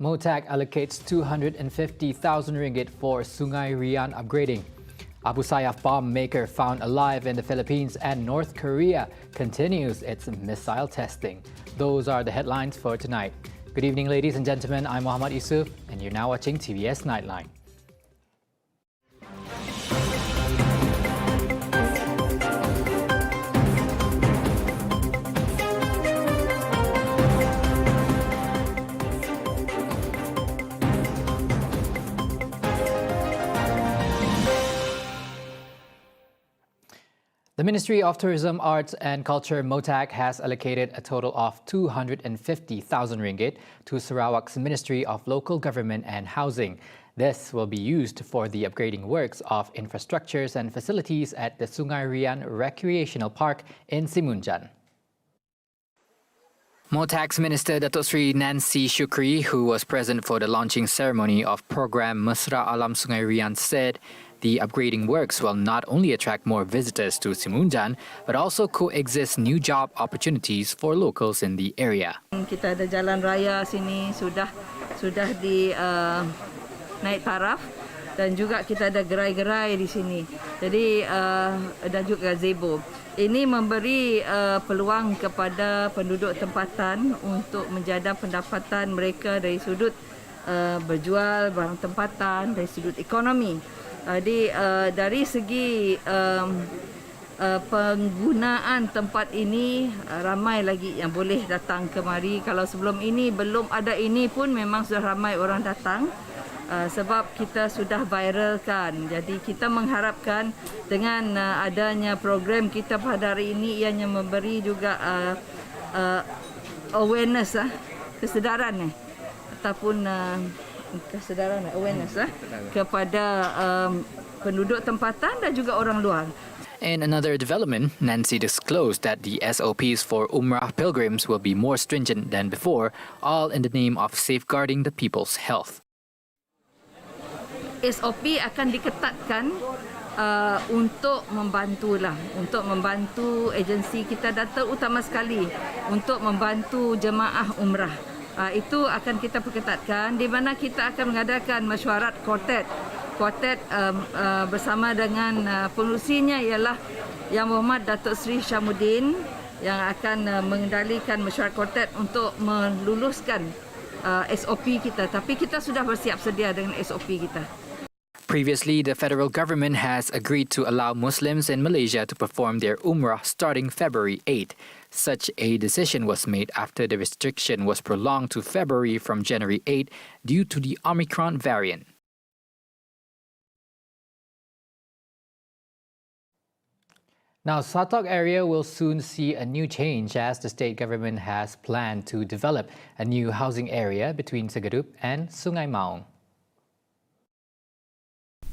MOTAC allocates 250,000 ringgit for SUNGAI RIAN upgrading. Abu Sayyaf bomb maker found alive in the Philippines, and North Korea continues its missile testing. Those are the headlines for tonight. Good evening, ladies and gentlemen. I'm Muhammad Yusuf, and you're now watching TVS Nightline. The Ministry of Tourism, Arts and Culture MOTAC has allocated a total of 250,000 ringgit to Sarawak's Ministry of Local Government and Housing. This will be used for the upgrading works of infrastructures and facilities at the SUNGAI RIAN Recreational Park in Simunjan. MOTAC's Minister Datuk Sri Nancy Shukri, who was present for the launching ceremony of program Mesra Alam Sungai Rian, said the upgrading works will not only attract more visitors to Simunjan, but also coexist new job opportunities for locals in the area. Kita ada jalan raya sini sudah di naik taraf, dan juga kita ada gerai-gerai di sini. Jadi dan juga gazebo. Ini memberi peluang kepada penduduk tempatan untuk menjaga pendapatan mereka dari sudut berjual barang tempatan, dari sudut ekonomi. Jadi dari segi penggunaan tempat ini, ramai lagi yang boleh datang kemari. Kalau sebelum ini belum ada ini pun memang sudah ramai orang datang. Sebab kita sudah viralkan. Jadi kita mengharapkan dengan adanya program kita pada hari ini, ianya memberi juga awareness, kesedaran ataupun kesedaran awareness kepada penduduk tempatan dan juga orang luar. In another development, Nancy disclosed that the SOPs for Umrah pilgrims will be more stringent than before, all in the name of safeguarding the people's health. SOP akan diketatkan untuk membantu agensi kita, dan terutama sekali untuk membantu jemaah umrah. Itu akan kita perketatkan, di mana kita akan mengadakan mesyuarat quartet bersama dengan pengurusinya ialah Yang Berhormat Datuk Seri Syamuddin, yang akan mengendalikan mesyuarat quartet untuk meluluskan SOP kita. Tapi kita sudah bersiap sedia dengan SOP kita. Previously, the federal government has agreed to allow Muslims in Malaysia to perform their Umrah starting February 8. Such a decision was made after the restriction was prolonged to February from January 8 due to the Omicron variant. Now, Satok area will soon see a new change as the state government has planned to develop a new housing area between SEGEDUP and Sungai MAONG.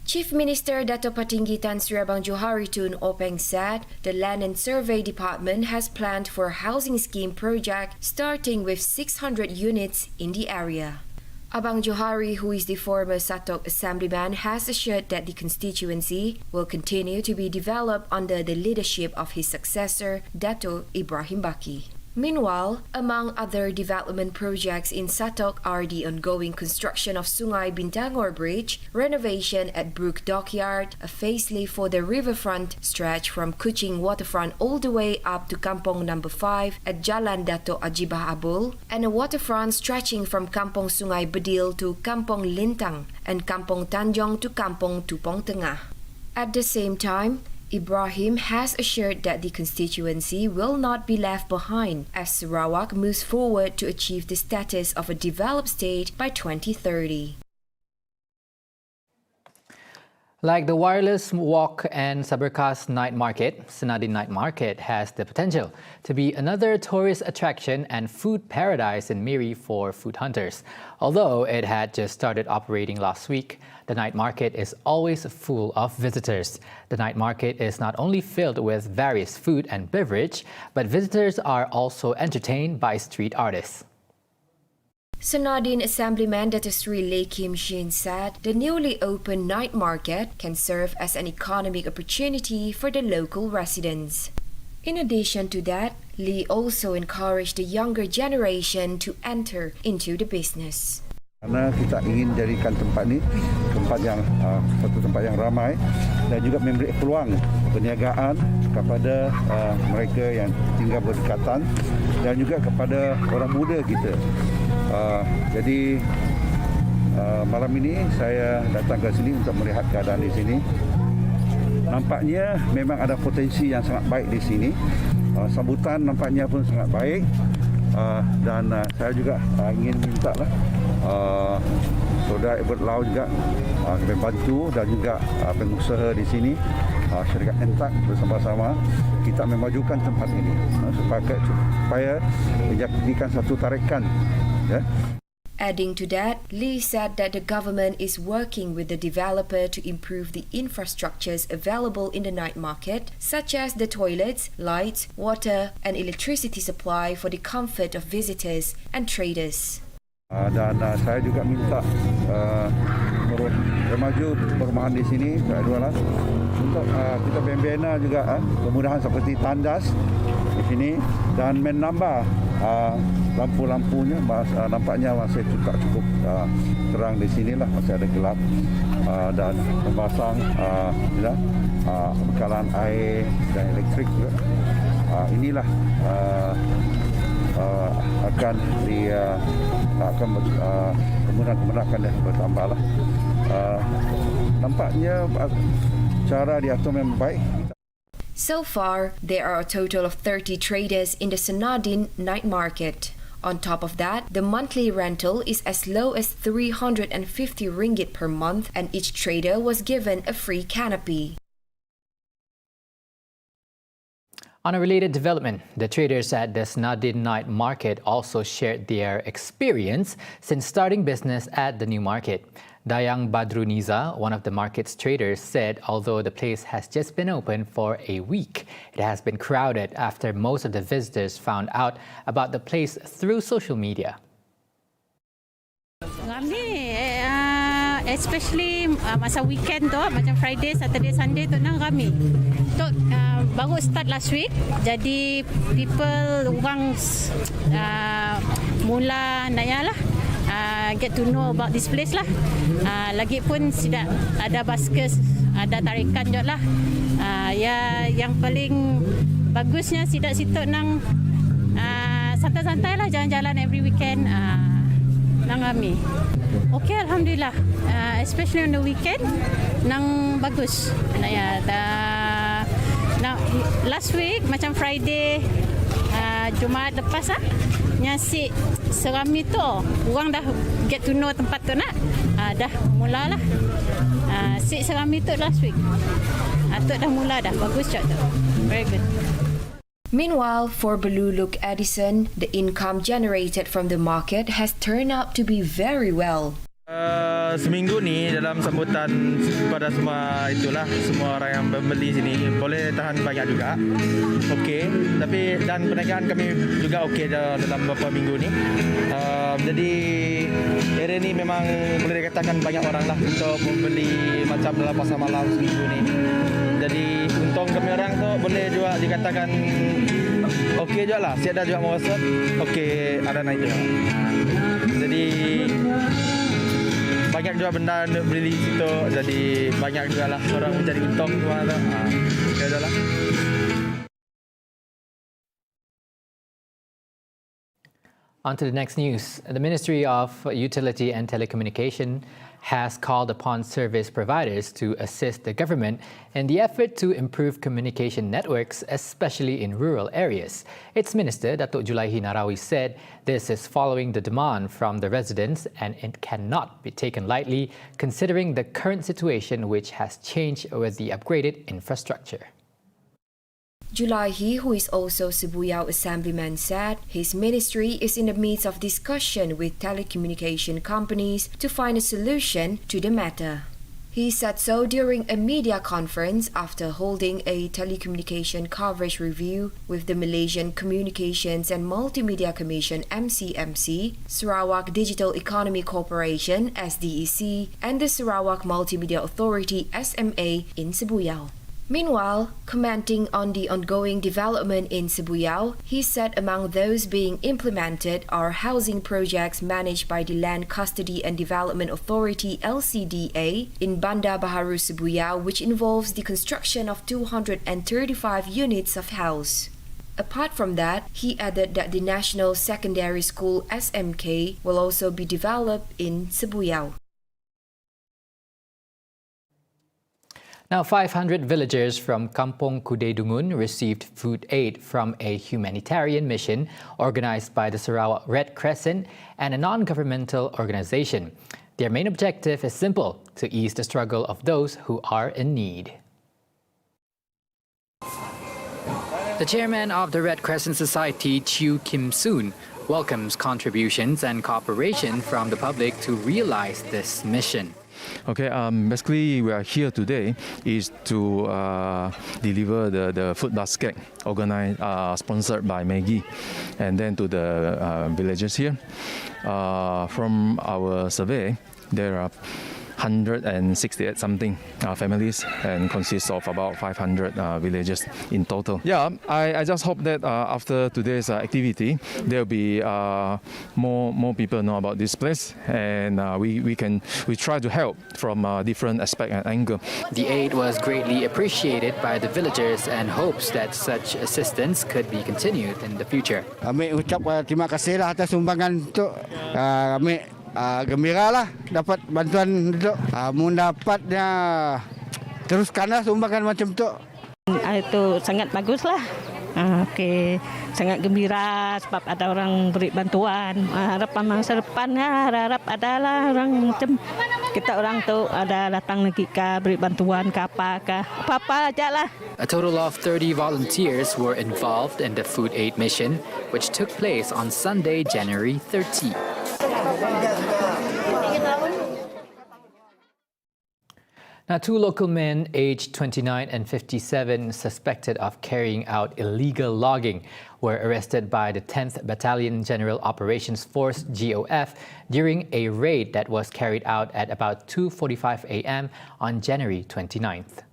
Chief Minister Dato' Patinggi Tan Sri Abang Johari Tun Openg said the Land and Survey Department has planned for a housing scheme project starting with 600 units in the area. Abang Johari, who is the former Satok Assemblyman, has assured that the constituency will continue to be developed under the leadership of his successor, Dato' Ibrahim Baki. Meanwhile, among other development projects in Satok are the ongoing construction of Sungai Bintangor Bridge, renovation at Brook Dockyard, a facelift for the riverfront stretch from Kuching waterfront all the way up to Kampong No. 5 at Jalan Dato' Ajibah Abul, and a waterfront stretching from Kampong Sungai Bedil to Kampong Lintang and Kampong Tanjong to Kampong Tupong Tengah. At the same time, Ibrahim has assured that the constituency will not be left behind as Sarawak moves forward to achieve the status of a developed state by 2030. Like the Wireless Walk and Saberkas Night Market, SENADIN Night Market has the potential to be another tourist attraction and food paradise in Miri for food hunters. Although it had just started operating last week, the night market is always full of visitors. The night market is not only filled with various food and beverage, but visitors are also entertained by street artists. SENADIN Assemblyman Dato' Sri Lee Kim Shin said the newly opened night market can serve as an economic opportunity for the local residents. In addition to that, Lee also encouraged the younger generation to enter into the business. Karena kita ingin jadikan tempat ini satu tempat yang ramai dan juga memberi peluang perniagaan kepada mereka yang tinggal berdekatan dan juga kepada orang muda kita. Jadi malam ini saya datang ke sini untuk melihat keadaan di sini. Nampaknya memang ada potensi yang sangat baik di sini. Sambutan nampaknya pun sangat baik. Dan saya juga ingin minta Saudara Edward Lau juga kami bantu dan juga pengusaha di sini, syarikat MOTAC bersama-sama kita memajukan tempat ini supaya menjadikan satu tarikan. Adding to that, Lee said that the government is working with the developer to improve the infrastructures available in the night market, such as the toilets, lights, water, and electricity supply for the comfort of visitors and traders. Dan saya juga minta remaju perumahan di sini untuk kita membina juga kemudahan seperti tandas di sini dan menambah lampu-lampunya. Nampaknya masih cukup terang di sini lah, masih ada gelap, dan memasang bekalan air dan elektrik juga. Inilah akan kemudahan akan bertambah lah. Nampaknya cara diatur memang baik. So far, there are a total of 30 traders in the SENADIN night market. On top of that, the monthly rental is as low as 350 ringgit per month, and each trader was given a free canopy. On a related development, the traders at the SENADIN night market also shared their experience since starting business at the new market. Dayang Badruniza, one of the market's traders, said although the place has just been open for a week, it has been crowded after most of the visitors found out about the place through social media. Especially masa weekend tu, macam Friday, Saturday, Sunday tu nang kami. Tu baru start last week. Jadi orang mula nanya lah, get to know about this place lah. Lagipun sudah ada baskers, ada tarikan juga lah. Yang paling bagusnya situ nang santai-santai lah, jalan-jalan every weekend. Nang kami. Okay, alhamdulillah. Especially on the weekend, nang bagus. Last week macam Friday, Jumaat lepas nyasi serami tu, orang dah get to know tempat tu nak. Dah mula lah. Si serami tu last week. Tu dah mula dah. Bagus je tu. Very good. Meanwhile, for Beluluk Edison, the income generated from the market has turned out to be very well. Seminggu ni dalam sambutan pada semua orang yang membeli sini boleh tahan banyak juga. Okey, tapi dan perniagaan kami juga okey dalam beberapa minggu ni. Jadi area ni memang boleh dikatakan banyak orang lah untuk membeli macam dalam pasar malam seminggu ni. Jadi untung kami orang tu boleh juga dikatakan okey juga lah. Siap dah juga merosot, okey ada naik juga. Jadi banyak juga benda nak beli situ, jadi banyak juga lah orang mencari untung tu. Okey dah lah. On to the next news. The Ministry of Utility and Telecommunication has called upon service providers to assist the government in the effort to improve communication networks, especially in rural areas. Its Minister, Datuk Julaihi Narawi, said this is following the demand from the residents and it cannot be taken lightly considering the current situation which has changed with the upgraded infrastructure. Julaihi, who is also Sibuyao Assemblyman, said his ministry is in the midst of discussion with telecommunication companies to find a solution to the matter. He said so during a media conference after holding a telecommunication coverage review with the Malaysian Communications and Multimedia Commission MCMC, Sarawak Digital Economy Corporation SDEC, and the Sarawak Multimedia Authority SMA in Sibuyao. Meanwhile, commenting on the ongoing development in Sibuyao, he said among those being implemented are housing projects managed by the Land Custody and Development Authority (LCDA) in Bandar Baharu Sibuyao, which involves the construction of 235 units of house. Apart from that, he added that the National Secondary School (SMK) will also be developed in Sibuyao. Now, 500 villagers from Kampung Kudedungun received food aid from a humanitarian mission organized by the Sarawak Red Crescent and a non-governmental organization. Their main objective is simple: to ease the struggle of those who are in need. The chairman of the Red Crescent Society, Chew Kim Soon, welcomes contributions and cooperation from the public to realize this mission. Okay, basically we are here today is to deliver the food basket organized, sponsored by Maggie, and then to the villagers here. From our survey, there are 168 something families and consists of about 500 villages in total. Yeah, I just hope that after today's activity, there will be more people know about this place, and we try to help from different aspect and angle. The aid was greatly appreciated by the villagers and hopes that such assistance could be continued in the future. Kami ucap terima kasih lah atas sumbangan itu. Kami gembira lah dapat bantuan itu. Mendapatnya teruskanlah sumbangan macam itu. Itu sangat bagus lah. Okey, sangat gembira sebab ada orang beri bantuan. Harapan masa depannya harap adalah orang macam kita orang tu ada datang lagi ke beri bantuan ke apa-apa aja lah. A total of 30 volunteers were involved in the food aid mission, which took place on Sunday, January 30. Now, two local men aged 29 and 57 suspected of carrying out illegal logging were arrested by the 10th Battalion General Operations Force (GOF) during a raid that was carried out at about 2:45 a.m. on January 29th.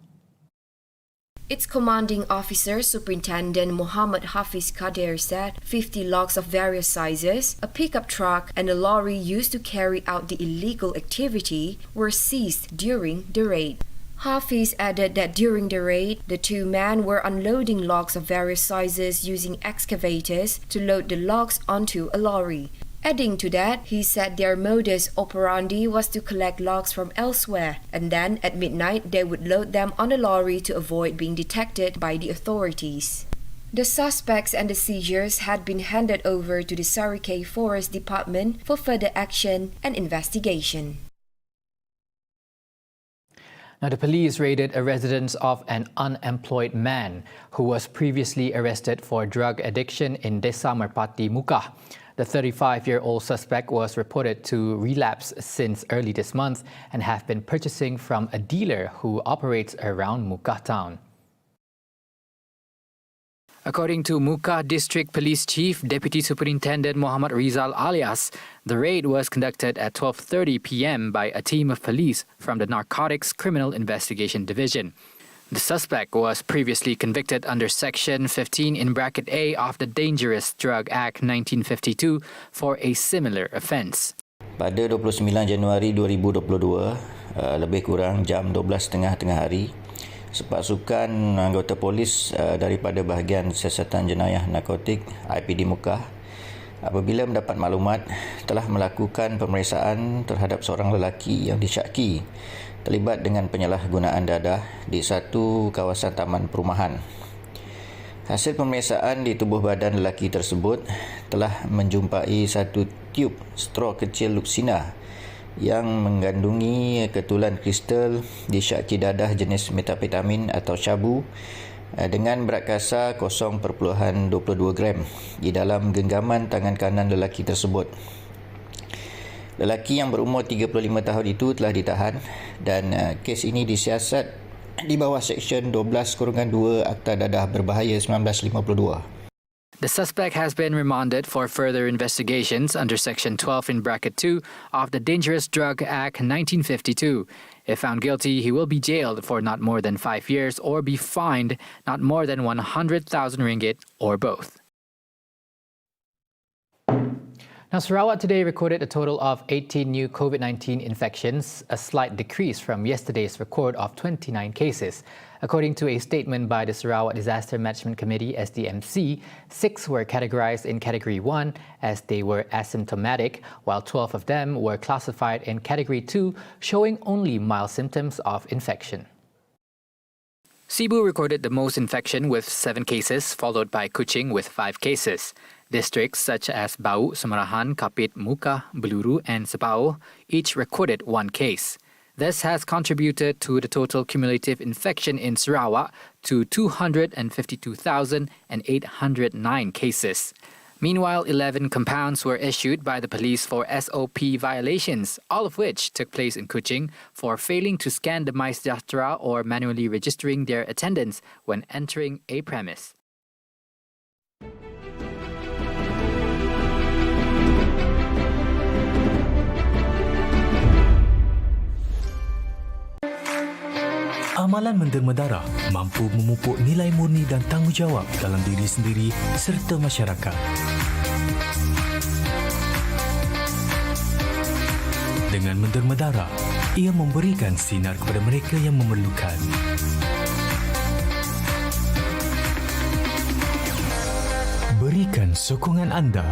Its commanding officer, Superintendent Muhammad Hafiz Kadir, said 50 logs of various sizes, a pickup truck, and a lorry used to carry out the illegal activity were seized during the raid. Hafiz added that during the raid, the two men were unloading logs of various sizes using excavators to load the logs onto a lorry. Adding to that, he said their modus operandi was to collect logs from elsewhere, and then at midnight they would load them on a lorry to avoid being detected by the authorities. The suspects and the seizures had been handed over to the Sarikei Forest Department for further action and investigation. Now, the police raided a residence of an unemployed man who was previously arrested for drug addiction in Desa Merpati Mukah. The 35-year-old suspect was reported to relapse since early this month and have been purchasing from a dealer who operates around Mukah town. According to Mukah District Police Chief Deputy Superintendent Muhammad Rizal alias, the raid was conducted at 12:30 p.m. by a team of police from the Narcotics Criminal Investigation Division. The suspect was previously convicted under Section 15(a) of the Dangerous Drug Act 1952 for a similar offence. Pada 29 Januari 2022, lebih kurang jam 12.30 tengah hari, sepasukan anggota polis daripada bahagian Siasatan Jenayah Narkotik IPD Mukah apabila mendapat maklumat telah melakukan pemeriksaan terhadap seorang lelaki yang disyaki terlibat dengan penyalahgunaan dadah di satu kawasan taman perumahan. Hasil pemeriksaan di tubuh badan lelaki tersebut telah menjumpai satu tiub straw kecil Luxina yang mengandungi ketulan kristal disyaki dadah jenis metapetamin atau syabu dengan berat kasa 0.22 gram di dalam genggaman tangan kanan lelaki tersebut. Lelaki yang berumur 35 tahun itu telah ditahan dan kes ini disiasat di bawah Seksyen 12/2 Akta Dadah Berbahaya 1952. The suspect has been remanded for further investigations under Section 12 in Bracket 2 of the Dangerous Drug Act 1952. If found guilty, he will be jailed for not more than 5 years or be fined not more than 100,000 ringgit or both. Now, Sarawak today recorded a total of 18 new COVID-19 infections, a slight decrease from yesterday's record of 29 cases. According to a statement by the Sarawak Disaster Management Committee, SDMC, 6 were categorized in Category 1 as they were asymptomatic, while 12 of them were classified in Category 2, showing only mild symptoms of infection. Cebu recorded the most infection with 7 cases, followed by Kuching with 5 cases. Districts such as Bau, Semarahan, Kapit, Muka, Beluru and Sepau each recorded 1 case. This has contributed to the total cumulative infection in Sarawak to 252,809 cases. Meanwhile, 11 compounds were issued by the police for SOP violations, all of which took place in Kuching for failing to scan the MySejahtera or manually registering their attendance when entering a premise. Amalan menderma darah mampu memupuk nilai murni dan tanggungjawab dalam diri sendiri serta masyarakat. Dengan menderma darah, ia memberikan sinar kepada mereka yang memerlukan. Berikan sokongan anda.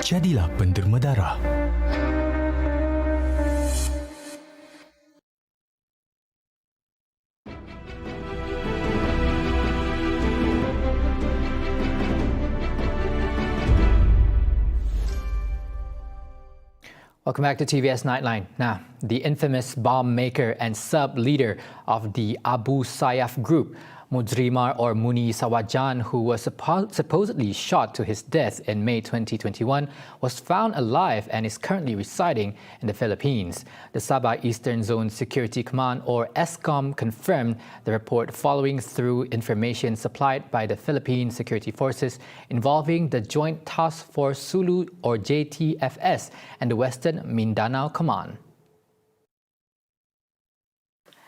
Jadilah penderma darah. Welcome back to TVS Nightline. Now, the infamous bomb maker and sub-leader of the Abu Sayyaf group, Mudrimar or Muni Sawajan, who was supposedly shot to his death in May 2021, was found alive and is currently residing in the Philippines. The Sabah Eastern Zone Security Command, or ESCOM, confirmed the report following through information supplied by the Philippine Security Forces involving the Joint Task Force Sulu, or JTFS, and the Western Mindanao Command.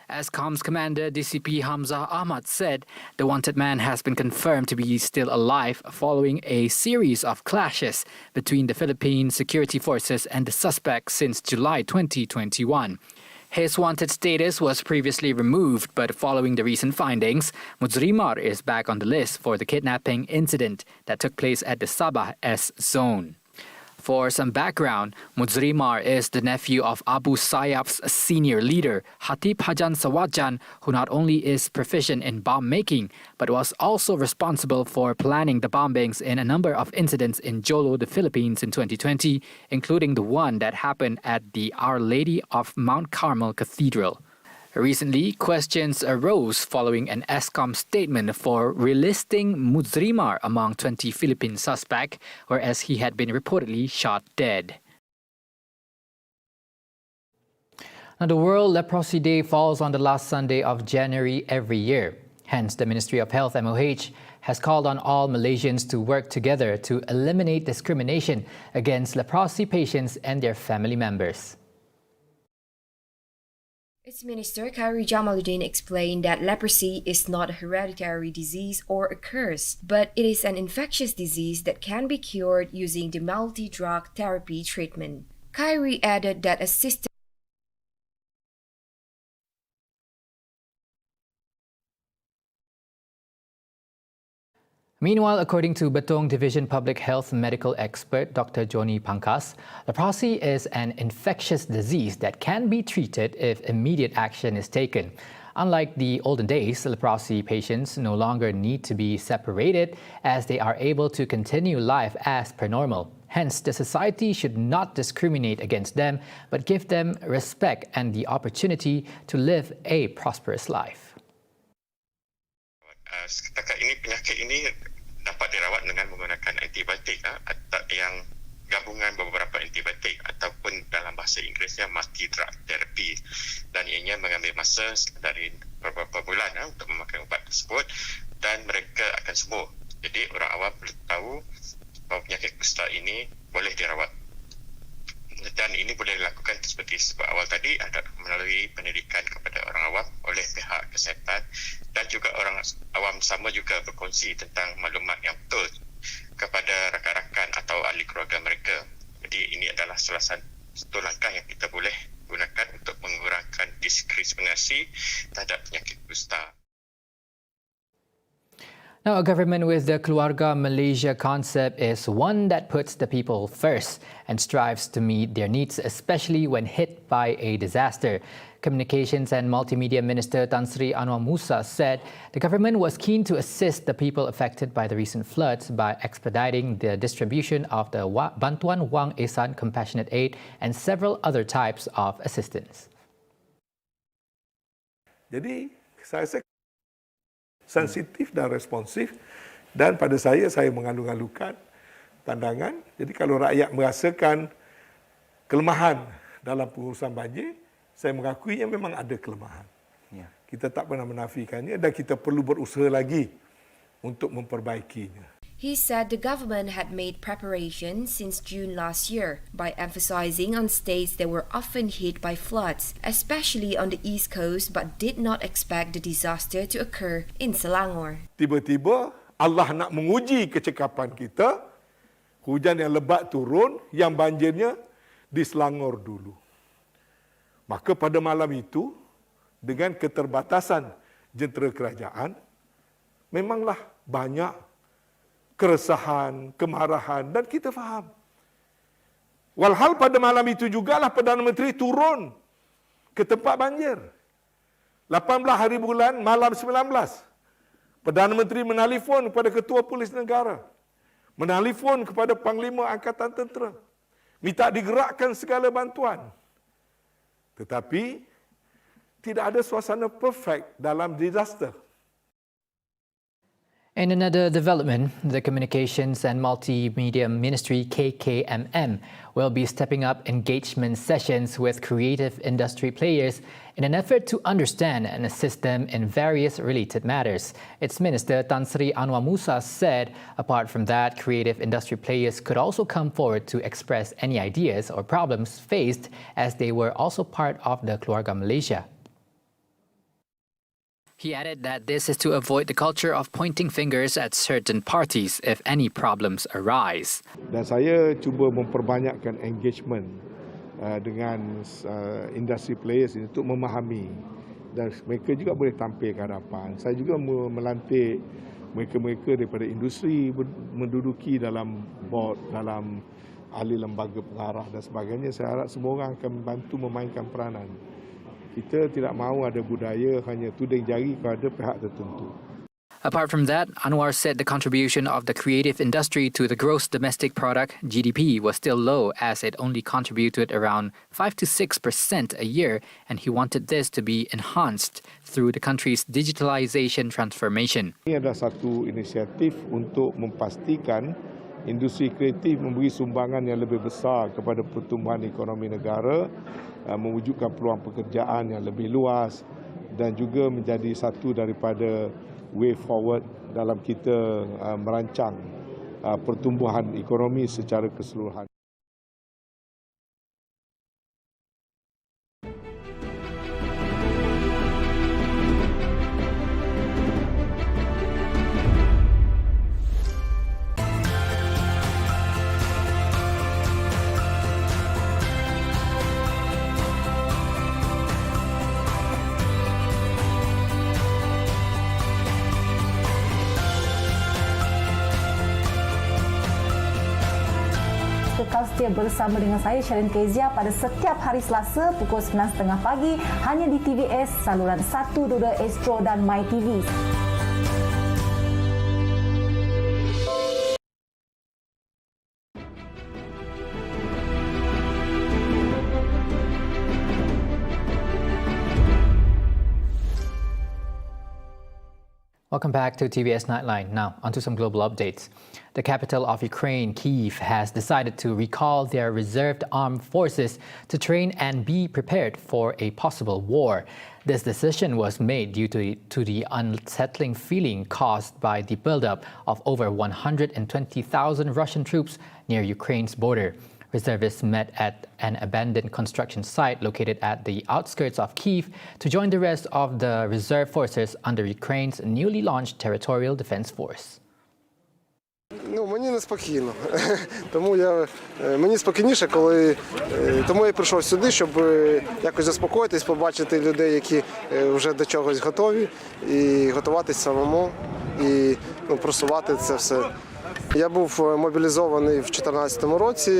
ESCOM's commander, DCP Hamzah Ahmad, said the wanted man has been confirmed to be still alive following a series of clashes between the Philippine security forces and the suspect since July 2021. His wanted status was previously removed, but following the recent findings, Mudrimar is back on the list for the kidnapping incident that took place at the Sabah S zone. For some background, Mudrimar is the nephew of Abu Sayyaf's senior leader, Hatib Hajan Sawajan, who not only is proficient in bomb making, but was also responsible for planning the bombings in a number of incidents in Jolo, the Philippines in 2020, including the one that happened at the Our Lady of Mount Carmel Cathedral. Recently, questions arose following an ESCOM statement for relisting Mudrimar among 20 Philippine suspects, whereas he had been reportedly shot dead. Now, the World Leprosy Day falls on the last Sunday of January every year. Hence, the Ministry of Health, MOH, has called on all Malaysians to work together to eliminate discrimination against leprosy patients and their family members. Its Minister Khairi Jamaluddin explained that leprosy is not a hereditary disease or a curse, but it is an infectious disease that can be cured using the multi-drug therapy treatment. Khairi added that a system Meanwhile, according to Betong Division Public Health medical expert Dr. Joni Pangkas, leprosy is an infectious disease that can be treated if immediate action is taken. Unlike the olden days, leprosy patients no longer need to be separated as they are able to continue life as per normal. Hence, the society should not discriminate against them, but give them respect and the opportunity to live a prosperous life. Setakat ini penyakit ini dapat dirawat dengan menggunakan antibiotik atau yang gabungan beberapa antibiotik ataupun dalam bahasa Inggerisnya multi-drug therapy, dan ianya mengambil masa dari beberapa bulan untuk memakai ubat tersebut dan mereka akan sembuh. Jadi orang awam perlu tahu bahawa penyakit kusta ini boleh dirawat. Dan ini boleh dilakukan seperti sebab awal tadi ada melalui pendidikan kepada orang awam oleh pihak kesihatan, dan juga orang awam sama juga berkongsi tentang maklumat yang betul kepada rakan-rakan atau ahli keluarga mereka. Jadi ini adalah salah satu langkah yang kita boleh gunakan untuk mengurangkan diskriminasi terhadap penyakit kusta. Now, a government with the Keluarga Malaysia concept is one that puts the people first and strives to meet their needs, especially when hit by a disaster. Communications and Multimedia Minister Tan Sri Anwar Musa said the government was keen to assist the people affected by the recent floods by expediting the distribution of the Bantuan Wang Ehsan Compassionate Aid and several other types of assistance. Jadi, saya rasa sensitif dan responsif, dan pada saya mengalu-alukan pandangan. Jadi kalau rakyat merasakan kelemahan dalam pengurusan banjir, saya mengakuinya memang ada kelemahan. Ya. Kita tak pernah menafikannya dan kita perlu berusaha lagi untuk memperbaikinya. He said the government had made preparations since June last year by emphasizing on states that were often hit by floods, especially on the East Coast, but did not expect the disaster to occur in Selangor. Tiba-tiba Allah nak menguji kecekapan kita, hujan yang lebat turun, yang banjirnya di Selangor dulu. Maka pada malam itu, dengan keterbatasan jentera kerajaan, memanglah banyak keresahan, kemarahan, dan kita faham. Walhal pada malam itu jugalah Perdana Menteri turun ke tempat banjir. 18 hari bulan, malam 19. Perdana Menteri menelefon kepada Ketua Polis Negara, menelefon kepada Panglima Angkatan Tentera, minta digerakkan segala bantuan. Tetapi, tidak ada suasana perfect dalam disaster. In another development, the Communications and Multimedia Ministry KKMM will be stepping up engagement sessions with creative industry players in an effort to understand and assist them in various related matters. Its Minister Tan Sri Anwar Musa said, apart from that, creative industry players could also come forward to express any ideas or problems faced, as they were also part of the Keluarga Malaysia. He added that this is to avoid the culture of pointing fingers at certain parties if any problems arise. Dan saya cuba memperbanyakkan engagement dengan industri players ini untuk memahami, dan mereka juga boleh tampil ke hadapan. Saya juga melantik mereka-mereka daripada industri menduduki dalam board, dalam ahli lembaga pengarah dan sebagainya. Saya harap semua orang akan membantu memainkan peranan. Kita tidak mahu ada budaya hanya tuding jari kepada pihak tertentu. Apart from that, Anwar said the contribution of the creative industry to the gross domestic product, GDP, was still low, as it only contributed around 5 to 6% a year, and he wanted this to be enhanced through the country's digitalization transformation. Ini adalah satu inisiatif untuk memastikan industri kreatif memberi sumbangan yang lebih besar kepada pertumbuhan ekonomi negara, mewujudkan peluang pekerjaan yang lebih luas, dan juga menjadi satu daripada way forward dalam kita merancang pertumbuhan ekonomi secara keseluruhan. Kekal setia bersama dengan saya Shalin Kezia pada setiap hari Selasa pukul 9.30 pagi hanya di TVS saluran 122 Astro dan MyTV. Welcome back to TVS Nightline. Now, onto some global updates. The capital of Ukraine, Kyiv, has decided to recall their reserved armed forces to train and be prepared for a possible war. This decision was made due to the unsettling feeling caused by the buildup of over 120,000 Russian troops near Ukraine's border. Reservists met at an abandoned construction site located at the outskirts of Kyiv to join the rest of the reserve forces under Ukraine's newly launched Territorial Defense Force. Мені неспокійно. Мені спокійніше, тому я прийшов сюди, щоб якось заспокоїтись, побачити людей, які вже до чогось готові, і готуватись самому, і просувати це все. Я був мобілізований в 2014 році,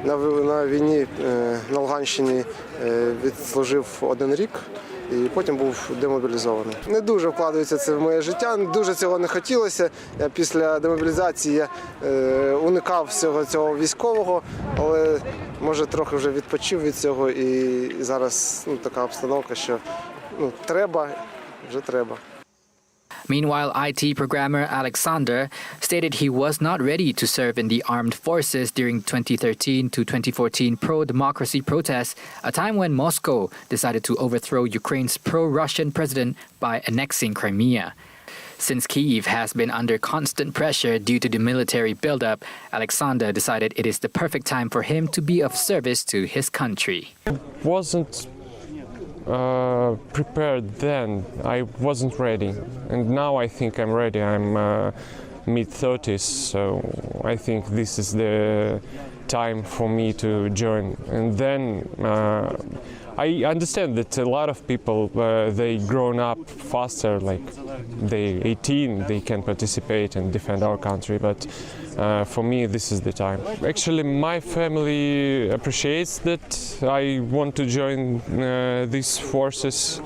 на війні на Луганщині відслужив 1 рік. І потім був демобілізований. Не дуже вкладається це в моє життя, дуже цього не хотілося. Після демобілізації я уникав всього цього військового, але, може, трохи вже відпочив від цього і зараз така обстановка, що вже треба. Meanwhile, IT programmer Alexander stated he was not ready to serve in the armed forces during 2013 to 2014 pro-democracy protests, a time when Moscow decided to overthrow Ukraine's pro-Russian president by annexing Crimea. Since Kyiv has been under constant pressure due to the military buildup, Alexander decided it is the perfect time for him to be of service to his country. Wasn't prepared then. I wasn't ready, and now I think I'm ready. I'm mid-30s, so I think this is the time for me to join. And then I understand that a lot of people they grown up faster, like they 18, they can participate and defend our country, but for me this is the time. Actually, my family appreciates that I want to join these forces.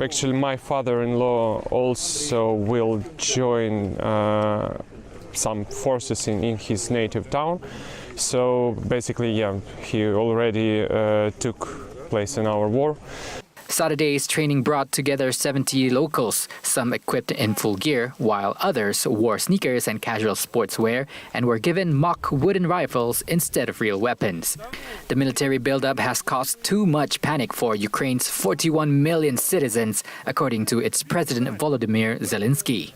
Actually, my father-in-law also will join some forces in his native town. So basically, yeah, he already took place in our war. Saturday's training brought together 70 locals, some equipped in full gear, while others wore sneakers and casual sportswear and were given mock wooden rifles instead of real weapons. The military buildup has caused too much panic for Ukraine's 41 million citizens, according to its president Volodymyr Zelensky.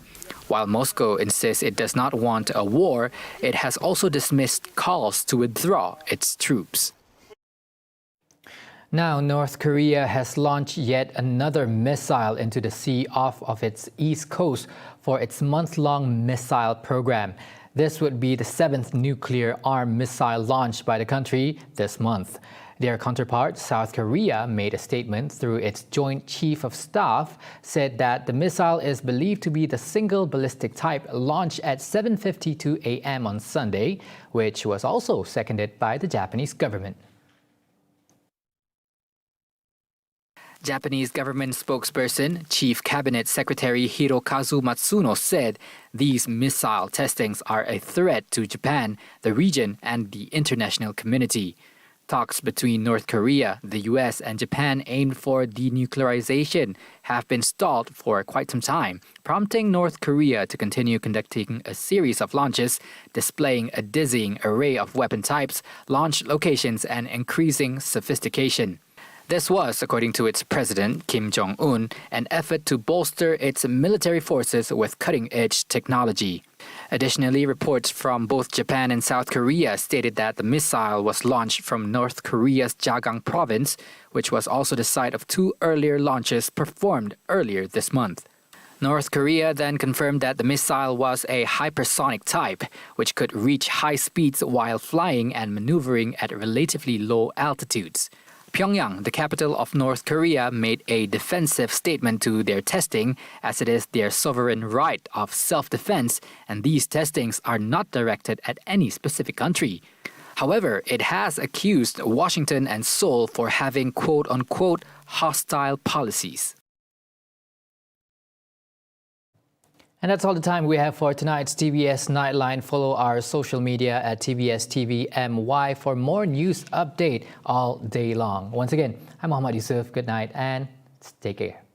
While Moscow insists it does not want a war, it has also dismissed calls to withdraw its troops. Now, North Korea has launched yet another missile into the sea off of its east coast for its month-long missile program. This would be the 7th nuclear-armed missile launched by the country this month. Their counterpart, South Korea, made a statement through its Joint Chief of Staff, said that the missile is believed to be the single ballistic type launched at 7:52 a.m. on Sunday, which was also seconded by the Japanese government. Japanese government spokesperson, Chief Cabinet Secretary Hirokazu Matsuno said these missile testings are a threat to Japan, the region, and the international community. Talks between North Korea, the US, and Japan aimed for denuclearization have been stalled for quite some time, prompting North Korea to continue conducting a series of launches, displaying a dizzying array of weapon types, launch locations, and increasing sophistication. This was, according to its president, Kim Jong-un, an effort to bolster its military forces with cutting-edge technology. Additionally, reports from both Japan and South Korea stated that the missile was launched from North Korea's Jagang province, which was also the site of 2 earlier launches performed earlier this month. North Korea then confirmed that the missile was a hypersonic type, which could reach high speeds while flying and maneuvering at relatively low altitudes. Pyongyang, the capital of North Korea, made a defensive statement to their testing, as it is their sovereign right of self-defense, and these testings are not directed at any specific country. However, it has accused Washington and Seoul for having quote-unquote hostile policies. And that's all the time we have for tonight's TVS Nightline. Follow our social media at TVSTVMY for more news update all day long. Once again, I'm Muhammad Yusuf. Good night and take care.